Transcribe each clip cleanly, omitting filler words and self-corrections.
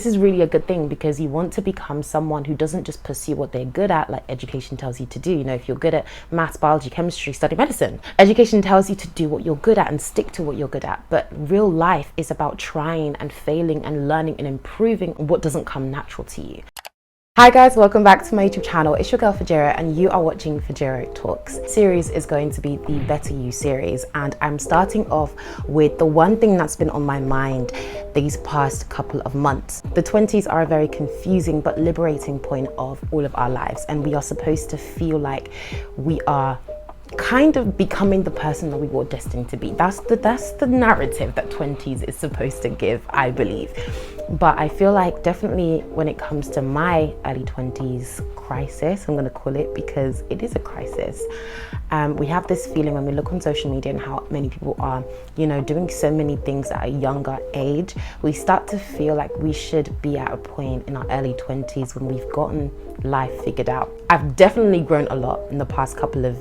This is really a good thing because you want to become someone who doesn't just pursue what they're good at, like education tells you to do. You know, if you're good at maths, biology, chemistry, study medicine. Education tells you to do what you're good at and stick to what you're good at. But real life is about trying and failing and learning and improving what doesn't come natural to you. Hi guys, welcome back to my YouTube channel. It's your girl Fajiro and you are watching Fajiro Talks. This series is going to be the Better You series, and I'm starting off with the one thing that's been on my mind these past couple of months. The 20s are a very confusing but liberating point of all of our lives, and we are supposed to feel like we are kind of becoming the person that we were destined to be. That's the narrative that 20s is supposed to give, I believe. But I feel like definitely when it comes to my early 20s crisis, I'm going to call it, because it is a crisis. We have this feeling when we look on social media and how many people are, you know, doing so many things at a younger age. We start to feel like we should be at a point in our early 20s when we've gotten life figured out. I've definitely grown a lot in the past couple of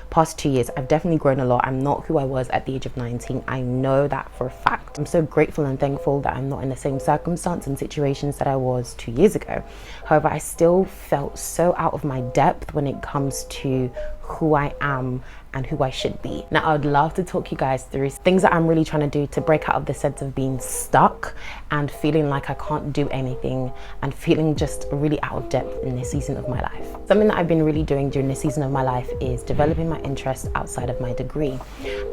past 2 years. I've definitely grown a lot. I'm not who I was at the age of 19. I know that for a fact. I'm so grateful and thankful that I'm not in the same circumstance and situations that I was 2 years ago. However, I still felt so out of my depth when it comes to who I am and who I should be. Now, I would love to talk you guys through things that I'm really trying to do to break out of the sense of being stuck and feeling like I can't do anything and feeling just really out of depth in this season of my life. Something that I've been really doing during this season of my life is developing my interest outside of my degree.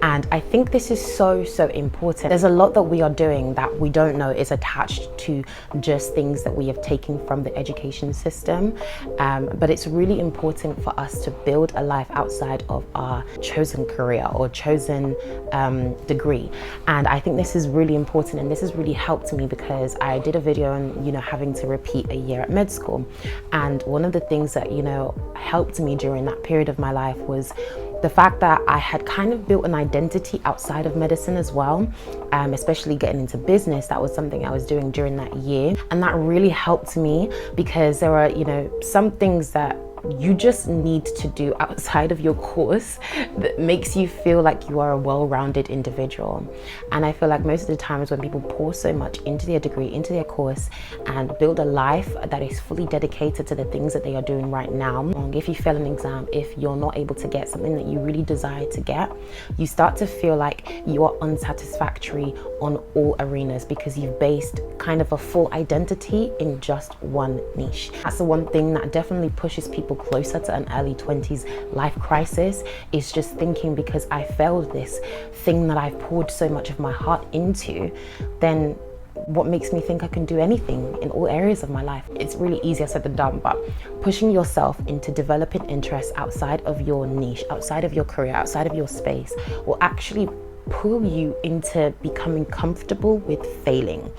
And I think this is so important. There's a lot that we are doing that we don't know is attached to just things that we have taken from the education system. But it's really important for us to build a life outside of our chosen career or chosen degree. And I think this is really important, and this has really helped me because I did a video on, you know, having to repeat a year at med school. And one of the things that, you know, helped me during that period of my life was the fact that I had kind of built an identity outside of medicine as well, especially getting into business. That was something I was doing during that year, and that really helped me because there are, you know, some things that you just need to do outside of your course that makes you feel like you are a well-rounded individual. And I feel like most of the times when people pour so much into their degree, into their course, and build a life that is fully dedicated to the things that they are doing right now, if you fail an exam, if you're not able to get something that you really desire to get, you start to feel like you are unsatisfactory on all arenas because you've based kind of a full identity in just one niche. That's the one thing that definitely pushes people closer to an early 20s life crisis, is just thinking, because I failed this thing that I've poured so much of my heart into, then what makes me think I can do anything in all areas of my life? It's really easier said than done, but pushing yourself into developing interests outside of your niche, outside of your career, outside of your space, will actually pull you into becoming comfortable with failing.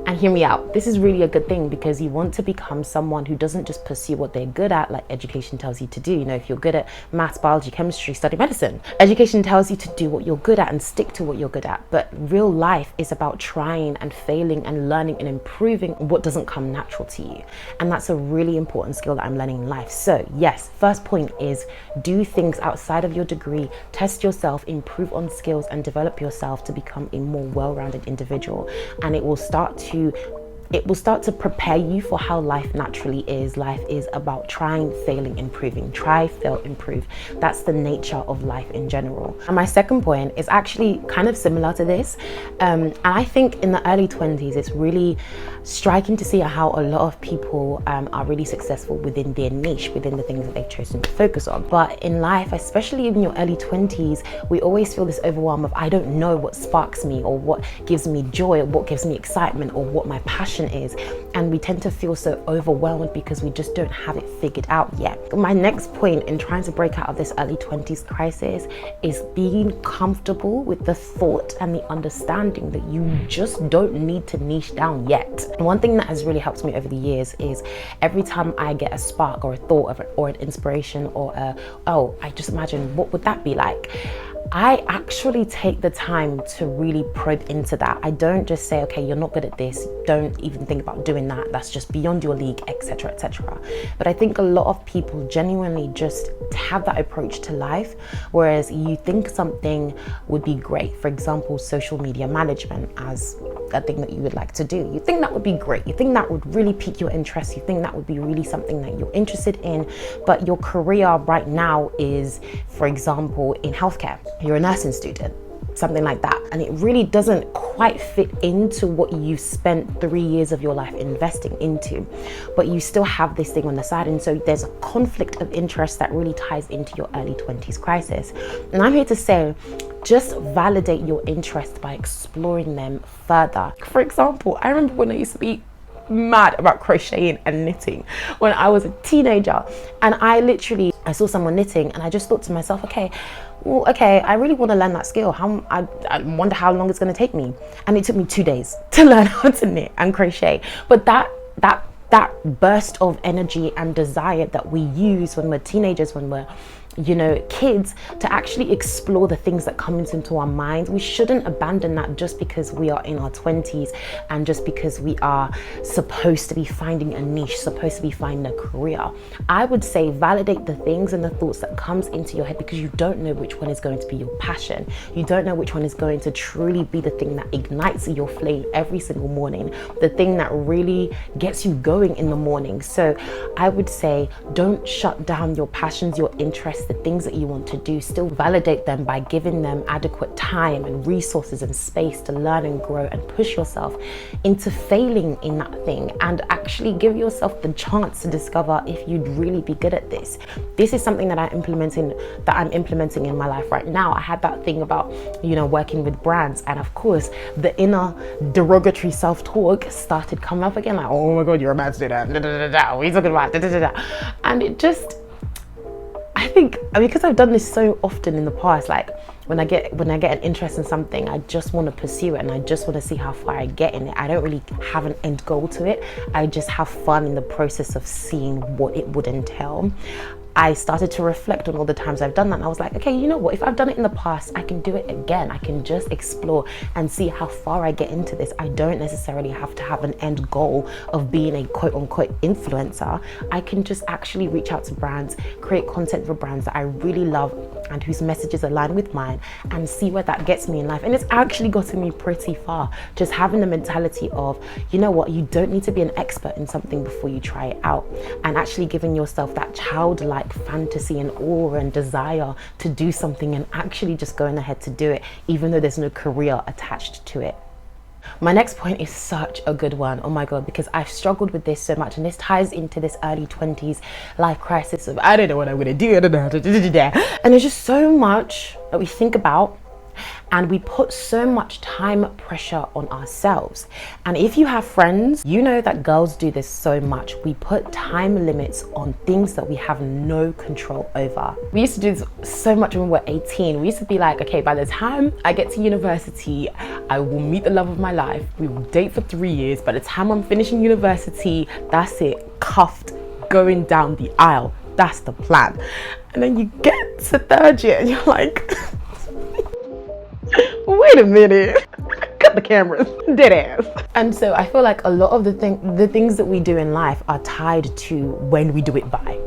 And hear me out, this is really a good thing because you want to become someone who doesn't just pursue what they're good at, like education tells you to do. You know, if you're good at maths, biology, chemistry, study medicine. Education tells you to do what you're good at and stick to what you're good at. But real life is about trying and failing and learning and improving what doesn't come natural to you. And that's a really important skill that I'm learning in life. So yes, first point is do things outside of your degree, test yourself, improve on skills, and develop yourself to become a more well-rounded individual. And it will start to prepare you for how life naturally is. Life is about trying, failing, improving. Try, fail, improve. That's the nature of life in general. And my second point is actually kind of similar to this. And I think in the early 20s, it's really striking to see how a lot of people are really successful within their niche, within the things that they've chosen to focus on. But in life, especially in your early 20s, we always feel this overwhelm of, I don't know what sparks me or what gives me joy or what gives me excitement or what my passion is, and we tend to feel so overwhelmed because we just don't have it figured out yet. My next point in trying to break out of this early 20s crisis is being comfortable with the thought and the understanding that you just don't need to niche down yet. One thing that has really helped me over the years is every time I get a spark or a thought or an inspiration or I just imagine what would that be like, I actually take the time to really probe into that. I don't just say, okay, you're not good at this, don't even think about doing that, that's just beyond your league, etc., etc. But I think a lot of people genuinely just have that approach to life. Whereas you think something would be great, for example, social media management as a thing that you would like to do. You think that would be great. You think that would really pique your interest. You think that would be really something that you're interested in, but your career right now is, for example, in healthcare. You're a nursing student, something like that, and it really doesn't quite fit into what you spent 3 years of your life investing into, but you still have this thing on the side. And so there's a conflict of interest that really ties into your early 20s crisis. And I'm here to say, just validate your interest by exploring them further. For example, I remember when I used to be mad about crocheting and knitting when I was a teenager, and I saw someone knitting and I just thought to myself, okay, I really want to learn that skill. I wonder how long it's going to take me. And it took me 2 days to learn how to knit and crochet. But that burst of energy and desire that we use when we're teenagers, when we're kids, to actually explore the things that come into our minds, we shouldn't abandon that just because we are in our 20s and just because we are supposed to be finding a niche, supposed to be finding a career. I would say validate the things and the thoughts that comes into your head, because you don't know which one is going to be your passion. You don't know which one is going to truly be the thing that ignites your flame every single morning, the thing that really gets you going in the morning. So I would say, don't shut down your passions, your interests, the things that you want to do. Still validate them by giving them adequate time and resources and space to learn and grow and push yourself into failing in that thing, and actually give yourself the chance to discover if you'd really be good at this. This is something that I'm implementing in my life right now. I had that thing about working with brands, and of course the inner derogatory self-talk started coming up again, like, oh my god, you're a mad student, what are you talking about, and it just, I think because I've done this so often in the past, like when I get an interest in something, I just want to pursue it and I just want to see how far I get in it. I don't really have an end goal to it. I just have fun in the process of seeing what it would entail. I started to reflect on all the times I've done that, and I was like, okay, you know what, if I've done it in the past, I can do it again. I can just explore and see how far I get into this. I don't necessarily have to have an end goal of being a quote unquote influencer. I can just actually reach out to brands, create content for brands that I really love and whose messages align with mine, and see where that gets me in life. And it's actually gotten me pretty far, just having the mentality of, you know what, you don't need to be an expert in something before you try it out, and actually giving yourself that childlike fantasy and awe and desire to do something, and actually just going ahead to do it, even though there's no career attached to it. My next point is such a good one, oh my god, because I've struggled with this so much, and this ties into this early 20s life crisis of, I don't know what I'm gonna do, and there's just so much that we think about, and we put so much time pressure on ourselves. And if you have friends, you know that girls do this so much. We put time limits on things that we have no control over. We used to do this so much when we were 18. We used to be like, okay, by the time I get to university, I will meet the love of my life. We will date for 3 years. By the time I'm finishing university, that's it, cuffed, going down the aisle. That's the plan. And then you get to third year and you're like, wait a minute, cut the cameras, dead ass. And so I feel like a lot of the things that we do in life are tied to when we do it by.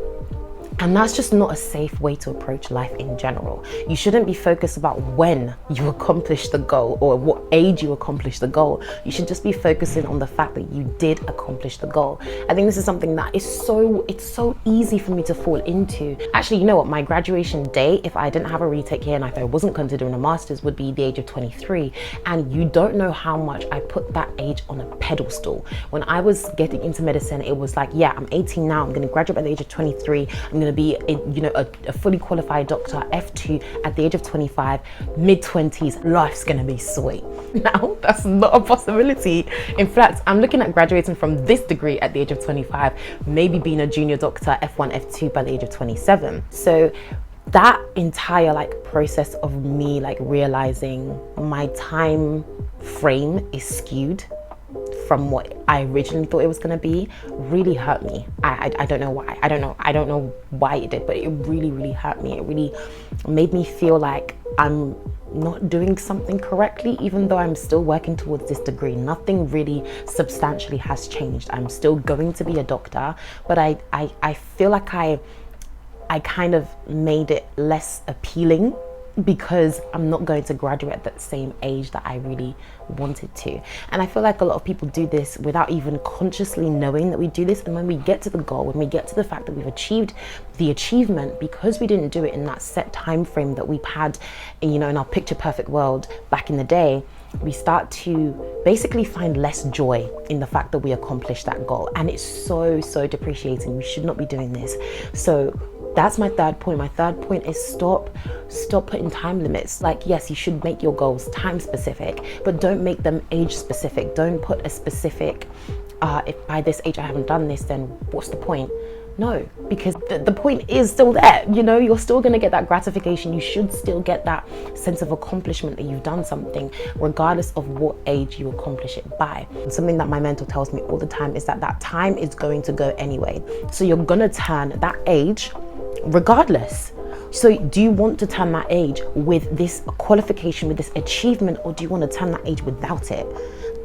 And that's just not a safe way to approach life in general. You shouldn't be focused about when you accomplish the goal or what age you accomplish the goal. You should just be focusing on the fact that you did accomplish the goal. I think this is something that is it's so easy for me to fall into. Actually, you know what? My graduation day, if I didn't have a retake here and if I wasn't considering a master's, would be the age of 23. And you don't know how much I put that age on a pedestal. When I was getting into medicine, it was like, yeah, I'm 18 now. I'm going to graduate at the age of 23. I'm going to be a fully qualified doctor, F2 at the age of 25, mid-20s, life's gonna be sweet. Now, that's not a possibility. In fact, I'm looking at graduating from this degree at the age of 25, maybe being a junior doctor, F1, F2 by the age of 27. So that entire process of me realizing my time frame is skewed from what I originally thought it was gonna be really hurt me. I don't know why. I don't know why it did, but it really, really hurt me. It really made me feel like I'm not doing something correctly, even though I'm still working towards this degree. Nothing really substantially has changed. I'm still going to be a doctor, but I feel like I I kind of made it less appealing because I'm not going to graduate at that same age that I really wanted to. And I feel like a lot of people do this without even consciously knowing that we do this. And when we get to the goal, when we get to the fact that we've achieved the achievement, because we didn't do it in that set time frame that we've had, you know, in our picture perfect world back in the day, we start to basically find less joy in the fact that we accomplished that goal. And it's so depreciating. We should not be doing this. So that's my third point. My third point is stop putting time limits. Like, yes, you should make your goals time specific, but don't make them age specific. Don't put a specific, if by this age I haven't done this, then what's the point? No, because the point is still there. You know, you're still going to get that gratification. You should still get that sense of accomplishment that you've done something, regardless of what age you accomplish it by. And something that my mentor tells me all the time is that that time is going to go anyway. So you're going to turn that age regardless. So do you want to turn that age with this qualification, with this achievement, or do you want to turn that age without it?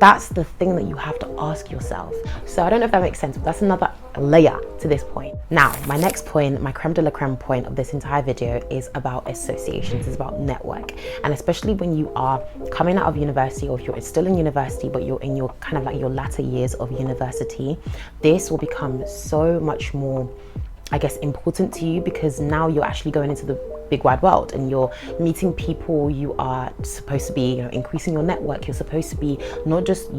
That's the thing that you have to ask yourself. So I don't know if that makes sense, but that's another layer to this point. Now, my next point, my creme de la creme point of this entire video is about associations, it's about network. And especially when you are coming out of university, or if you're still in university, but you're in your kind of like your latter years of university, this will become so much more, I guess, important to you, because now you're actually going into the big wide world and you're meeting people. You are supposed to be, you know, increasing your network. You're supposed to be not just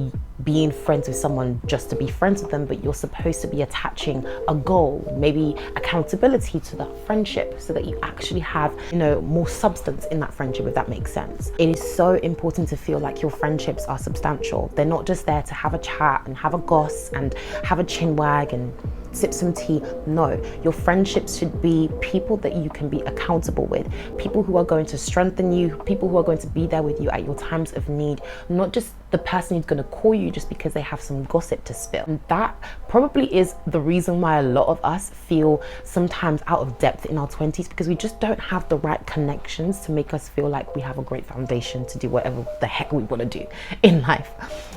being friends with someone just to be friends with them, but you're supposed to be attaching a goal, maybe accountability to that friendship, so that you actually have, you know, more substance in that friendship, if that makes sense. It is so important to feel like your friendships are substantial. They're not just there to have a chat and have a goss and have a chin wag and sip some tea. No, your friendships should be people that you can be accountable with, people who are going to strengthen you, people who are going to be there with you at your times of need, not just the person who's going to call you just because they have some gossip to spill. And that probably is the reason why a lot of us feel sometimes out of depth in our 20s, because we just don't have the right connections to make us feel like we have a great foundation to do whatever the heck we want to do in life.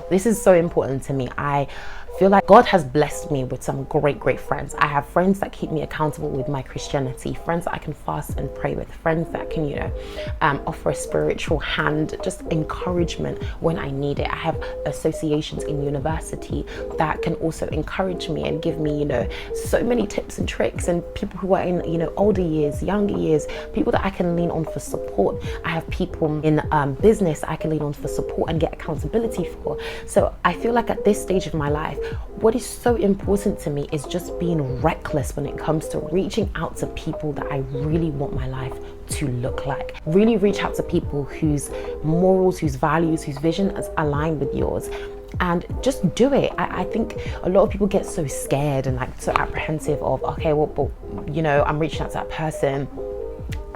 This is so important to me. I feel like God has blessed me with some great friends. I have friends that keep me accountable with my Christianity, friends that I can fast and pray with, friends that can, you know, offer a spiritual hand, just encouragement when I need it. I have associations in university that can also encourage me and give me, you know, so many tips and tricks, and people who are in, you know, older years, younger years, people that I can lean on for support. I have people in business I can lean on for support and get accountability for. So I feel like at this stage of my life, what is so important to me is just being reckless when it comes to reaching out to people that I really want my life to look like. Really reach out to people whose morals, whose values, whose vision is aligned with yours, and just do it. I think a lot of people get so scared and like so apprehensive of, okay, well, you know, I'm reaching out to that person,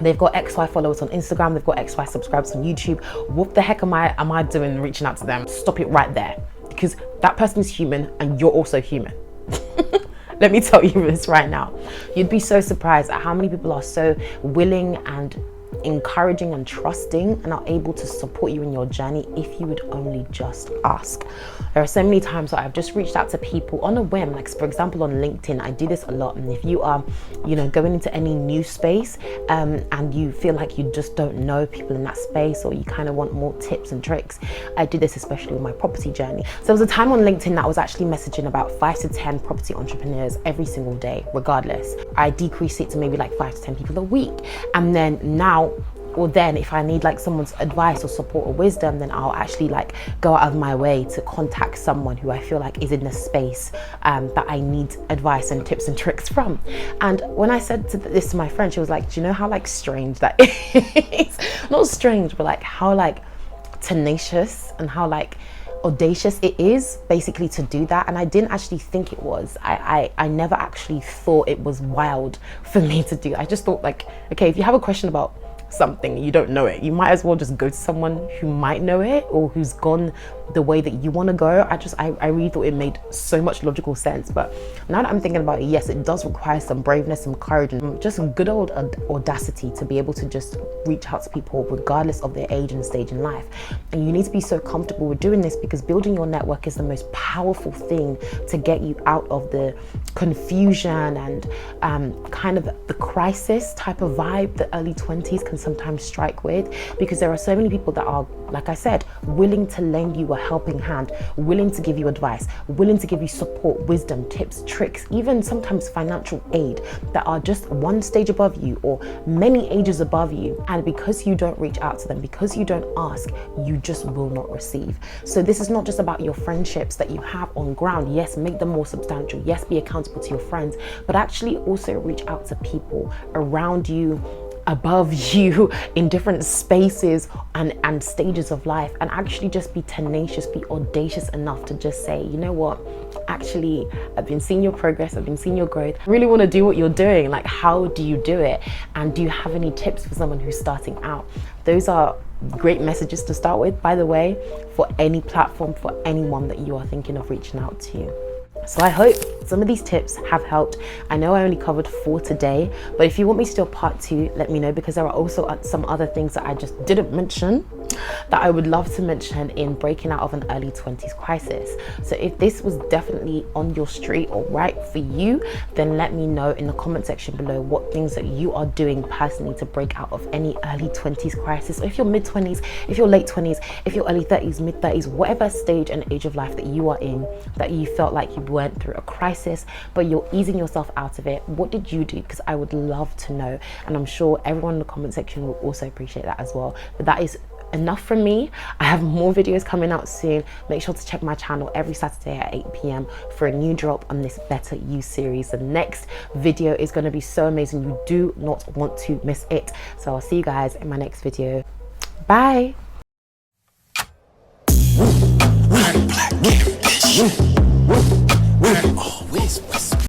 they've got XY followers on Instagram, they've got XY subscribers on YouTube. What the heck am I doing reaching out to them? Stop it right there, because that person is human and you're also human. Let me tell you this right now. You'd be so surprised at how many people are so willing and encouraging and trusting and are able to support you in your journey if you would only just ask. There are so many times that I've just reached out to people on a whim, like for example on LinkedIn. I do this a lot, and if you are, you know, going into any new space and you feel like you just don't know people in that space, or you kind of want more tips and tricks, I do this especially with my property journey. So there was a time on LinkedIn that I was actually messaging about 5 to 10 property entrepreneurs every single day, regardless. I decreased it to maybe like 5 to 10 people a week, and then now or then if I need like someone's advice or support or wisdom, then I'll actually like go out of my way to contact someone who I feel like is in the space that I need advice and tips and tricks from. And when I said this to my friend, she was like, do you know how like strange that is? Not strange, but like how like tenacious and how like audacious it is basically to do that. And I didn't actually think it was. I never actually thought it was wild for me to do. I just thought like, okay, if you have a question about something, you don't know it, you might as well just go to someone who might know it or who's gone the way that you want to go. I really thought it made so much logical sense. But now that I'm thinking about it, yes, it does require some braveness, some courage, and just good old audacity to be able to just reach out to people regardless of their age and stage in life. And you need to be so comfortable with doing this, because building your network is the most powerful thing to get you out of the confusion and kind of the crisis type of vibe that early 20s can sometimes strike with, because there are so many people that are, like I said, willing to lend you a helping hand, willing to give you advice, willing to give you support, wisdom, tips, tricks, even sometimes financial aid, that are just one stage above you or many ages above you. And because you don't reach out to them, because you don't ask, you just will not receive. So this is not just about your friendships that you have on ground. Yes, make them more substantial. Yes, be accountable to your friends, but actually also reach out to people around you, above you, in different spaces and stages of life, and actually just be tenacious, be audacious enough to just say, you know what, actually, I've been seeing your progress, I've been seeing your growth, I really want to do what you're doing. Like, how do you do it? And do you have any tips for someone who's starting out? Those are great messages to start with, by the way, for any platform, for anyone that you are thinking of reaching out to. So I hope some of these tips have helped. I know I only covered 4 today, but if you want me to do a part 2, let me know, because there are also some other things that I just didn't mention that I would love to mention in breaking out of an early 20s crisis. So if this was definitely on your street or right for you, then let me know in the comment section below what things that you are doing personally to break out of any early 20s crisis. Or if you're mid 20s, if you're late 20s, if you're early 30s, mid 30s, whatever stage and age of life that you are in, that you felt like you went through a crisis, but you're easing yourself out of it, what did you do? Because I would love to know, and I'm sure everyone in the comment section will also appreciate that as well. But that is enough from me. I have more videos coming out soon. Make sure to check my channel every Saturday at 8 p.m. for a new drop on this Better You series. The next video is going to be so amazing. You do not want to miss it. So I'll see you guys in my next video. Bye. Always